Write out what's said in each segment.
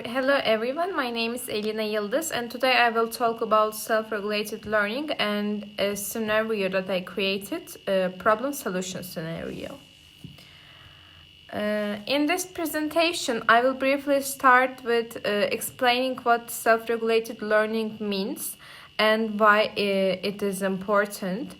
Hello everyone, my name is Elina Yıldız and today I will talk about self-regulated learning and a scenario that I created, a problem solution scenario. In this presentation, I will briefly start with explaining what self-regulated learning means and why it is important.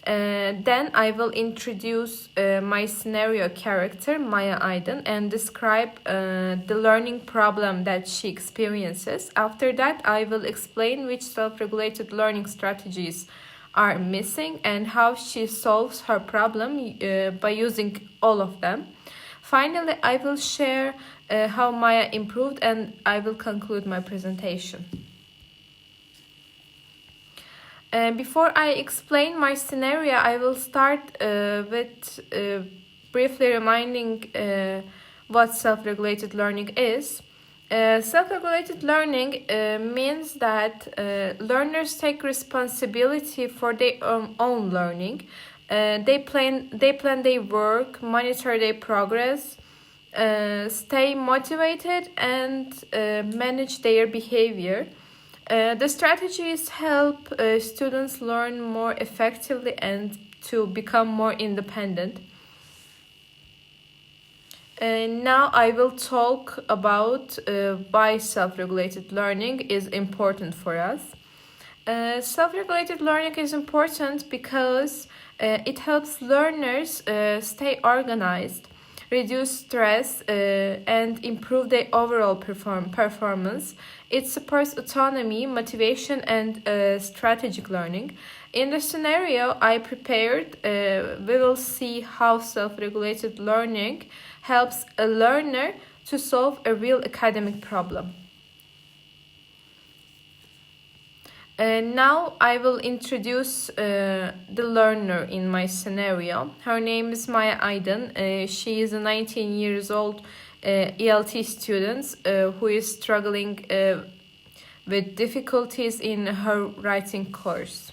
Then I will introduce my scenario character, Maya Aydın, and describe the learning problem that she experiences. After that, I will explain which self-regulated learning strategies are missing and how she solves her problem by using all of them. Finally, I will share how Maya improved and I will conclude my presentation. Before I explain my scenario, I will start with briefly reminding what self-regulated learning is. Self-regulated learning means that learners take responsibility for their own learning. They plan their work, monitor their progress, stay motivated, and manage their behavior. The strategies help students learn more effectively and to become more independent. Now I will talk about why self-regulated learning is important for us. Self-regulated learning is important because it helps learners stay organized, reduce stress, and improve their overall performance. It supports autonomy, motivation, and strategic learning. In the scenario I prepared, we will see how self-regulated learning helps a learner to solve a real academic problem. Now I will introduce the learner in my scenario. Her name is Maya Aydın. She is a 19 years old ELT student who is struggling with difficulties in her writing course.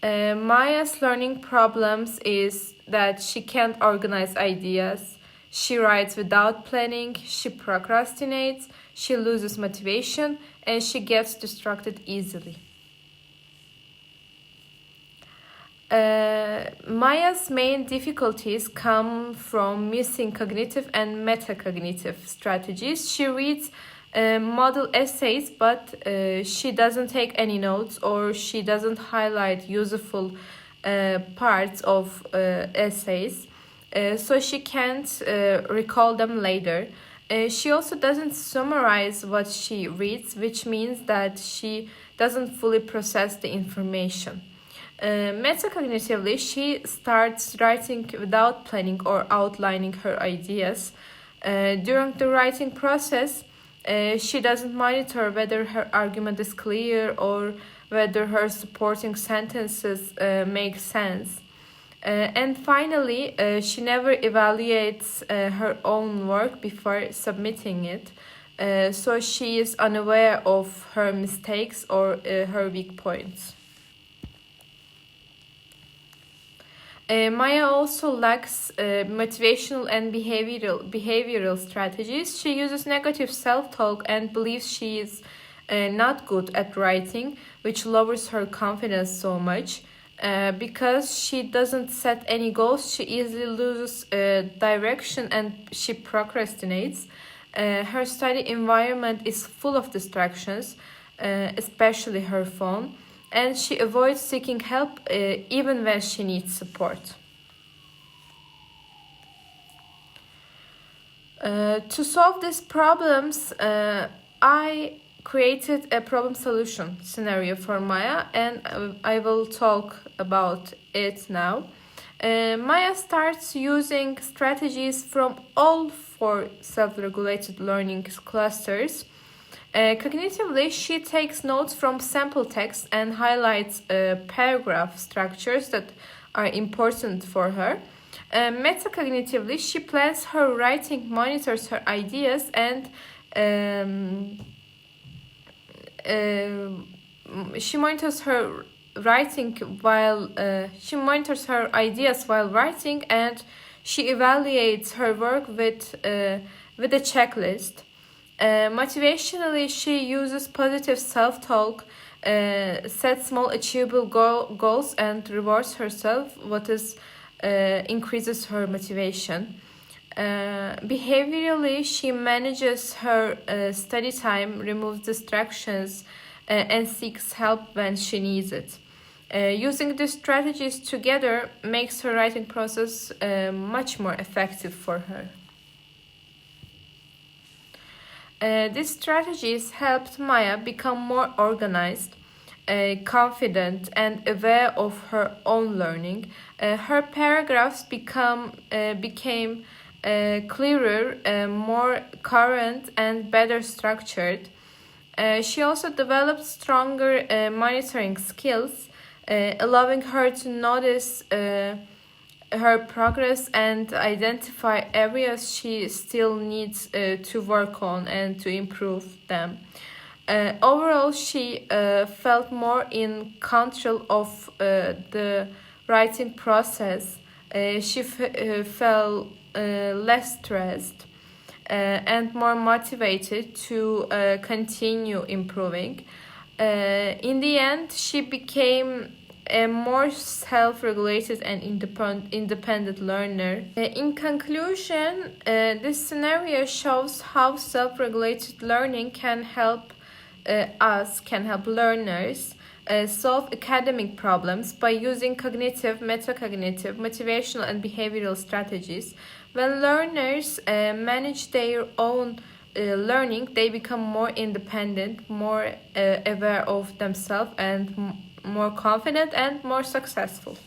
Maya's learning problems is that she can't organize ideas, she writes without planning, she procrastinates, she loses motivation, and she gets distracted easily. Maya's main difficulties come from missing cognitive and metacognitive strategies. She reads model essays, but she doesn't take any notes or she doesn't highlight useful parts of essays, so she can't recall them later. She also doesn't summarize what she reads, which means that she doesn't fully process the information. Metacognitively, she starts writing without planning or outlining her ideas. During the writing process, she doesn't monitor whether her argument is clear or whether her supporting sentences make sense. And finally, she never evaluates her own work before submitting it, so she is unaware of her mistakes or her weak points. Maya also lacks motivational and behavioral strategies. She uses negative self-talk and believes she is not good at writing, which lowers her confidence so much. Because she doesn't set any goals, she easily loses direction and she procrastinates. Her study environment is full of distractions, especially her phone, and she avoids seeking help even when she needs support. To solve these problems, I created a problem solution scenario for Maya, and I will talk about it now. Maya starts using strategies from all 4 self-regulated learning clusters. Cognitively, she takes notes from sample text and highlights paragraph structures that are important for her. Metacognitively, she plans her writing, monitors her ideas, and she monitors her writing while she monitors her ideas while writing, and She evaluates her work with a checklist. Motivationally, she uses positive self-talk, sets small achievable goals, and rewards herself, what is increases her motivation. Behaviorally, she manages her study time, removes distractions, and seeks help when she needs it. Using these strategies together makes her writing process much more effective for her. These strategies helped Maya become more organized, confident, and aware of her own learning. Her paragraphs became clearer, more current, and better structured. She also developed stronger monitoring skills, allowing her to notice her progress and identify areas she still needs to work on and to improve them. Overall, she felt more in control of the writing process. She felt less stressed and more motivated to continue improving. In the end, she became a more self-regulated and independent learner. In conclusion, this scenario shows how self-regulated learning can help learners solve academic problems by using cognitive, metacognitive, motivational, and behavioral strategies. When learners manage their own learning, they become more independent, more aware of themselves, and more confident and more successful.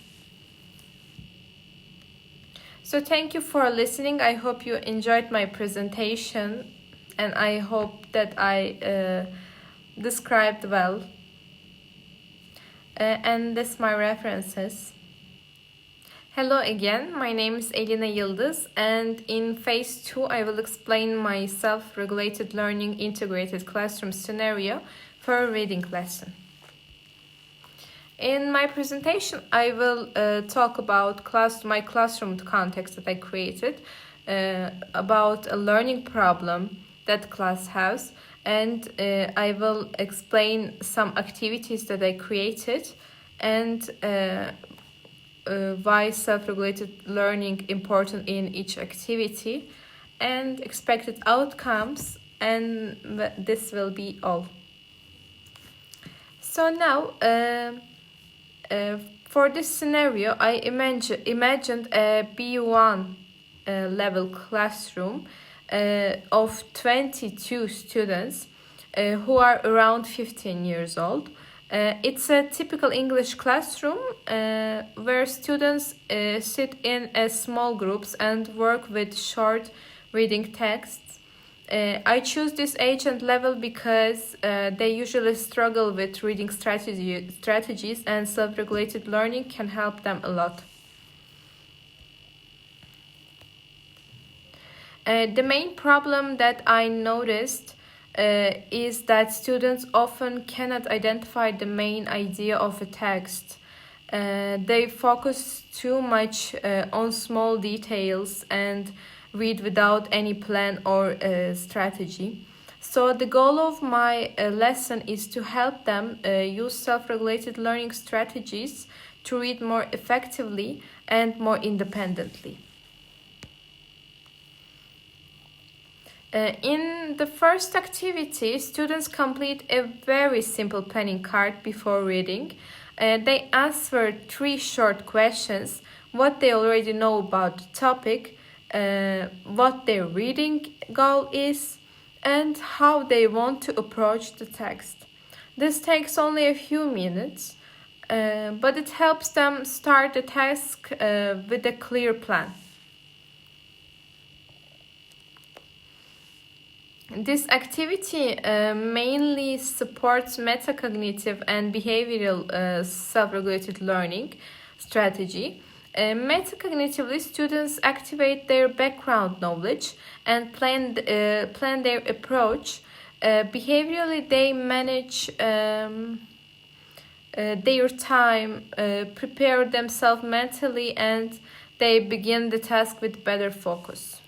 So thank you for listening. I hope you enjoyed my presentation, and I hope that I described well. And this my references. Hello again, my name is Elina Yıldız, and in phase 2 I will explain my self-regulated learning integrated classroom scenario for a reading lesson. In my presentation, I will talk about my classroom context that I created, about a learning problem that class has, and I will explain some activities that I created and why self-regulated learning important in each activity and expected outcomes, and this will be all. So now, for this scenario, I imagined a B1 level classroom of 22 students who are around 15 years old. It's a typical English classroom where students sit in small groups and work with short reading texts. I choose this age and level because they usually struggle with reading strategies, and self-regulated learning can help them a lot. The main problem that I noticed is that students often cannot identify the main idea of a text. They focus too much on small details and read without any plan or strategy. So the goal of my lesson is to help them use self-regulated learning strategies to read more effectively and more independently. In the first activity, students complete a very simple planning card before reading. They answer 3 short questions: what they already know about the topic, what their reading goal is, and how they want to approach the text. This takes only a few minutes, but it helps them start the task with a clear plan. This activity mainly supports metacognitive and behavioral self-regulated learning strategy. Metacognitively, students activate their background knowledge and plan their approach. Behaviorally, they manage their time, prepare themselves mentally, and they begin the task with better focus.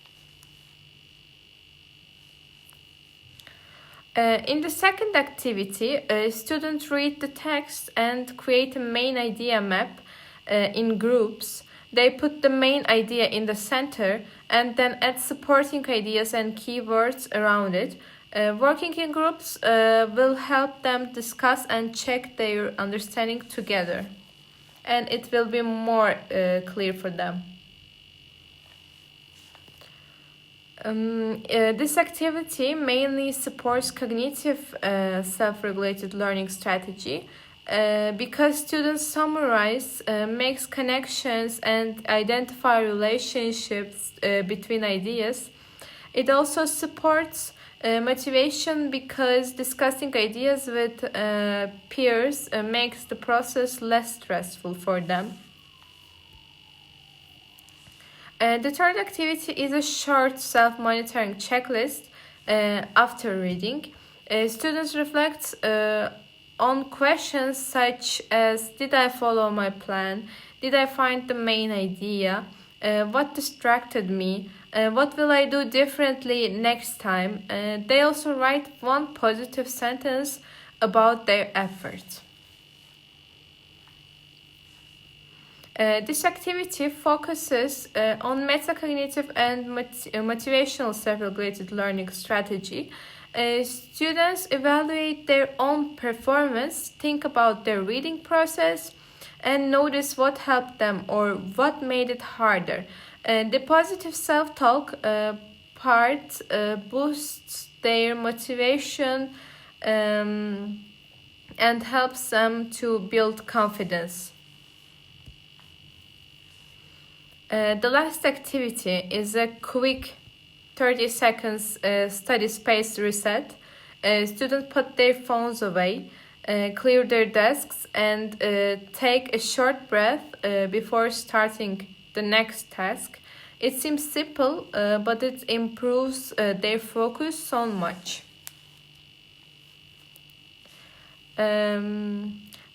In the second activity, students read the text and create a main idea map in groups. They put the main idea in the center and then add supporting ideas and keywords around it. Working in groups will help them discuss and check their understanding together, and it will be more clear for them. This activity mainly supports cognitive self-regulated learning strategy because students summarize, makes connections, and identify relationships between ideas. It also supports motivation because discussing ideas with peers makes the process less stressful for them. The third activity is a short self-monitoring checklist after reading. Students reflect on questions such as: did I follow my plan? Did I find the main idea? What distracted me? What will I do differently next time? They also write one positive sentence about their effort. This activity focuses on metacognitive and motivational self-regulated learning strategy. Students evaluate their own performance, think about their reading process, and notice what helped them or what made it harder. The positive self-talk part boosts their motivation and helps them to build confidence. The last activity is a quick 30 seconds study space reset. Students put their phones away, clear their desks, and take a short breath before starting the next task. It seems simple, but it improves their focus so much.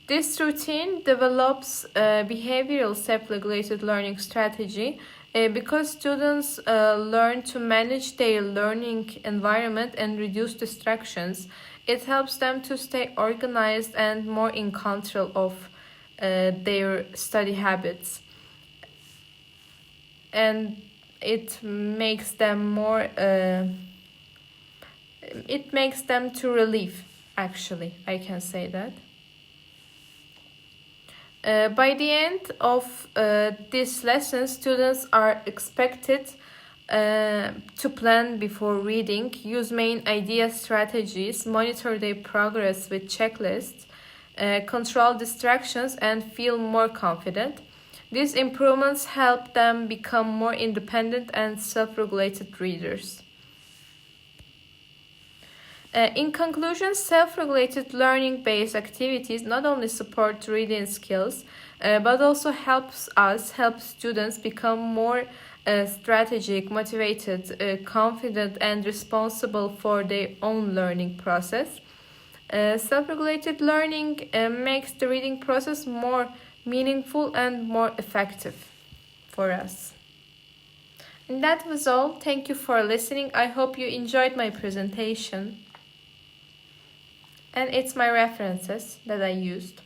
This routine develops behavioral self-regulated learning strategy because students learn to manage their learning environment and reduce distractions. It helps them to stay organized and more in control of their study habits. And it makes them to relieve, actually, I can say that. By the end of this lesson, students are expected to plan before reading, use main idea strategies, monitor their progress with checklists, control distractions, and feel more confident. These improvements help them become more independent and self-regulated readers. In conclusion, self-regulated learning-based activities not only support reading skills, but also help students become more strategic, motivated, confident, and responsible for their own learning process. Self-regulated learning makes the reading process more meaningful and more effective for us. And that was all. Thank you for listening. I hope you enjoyed my presentation. And it's my references that I used.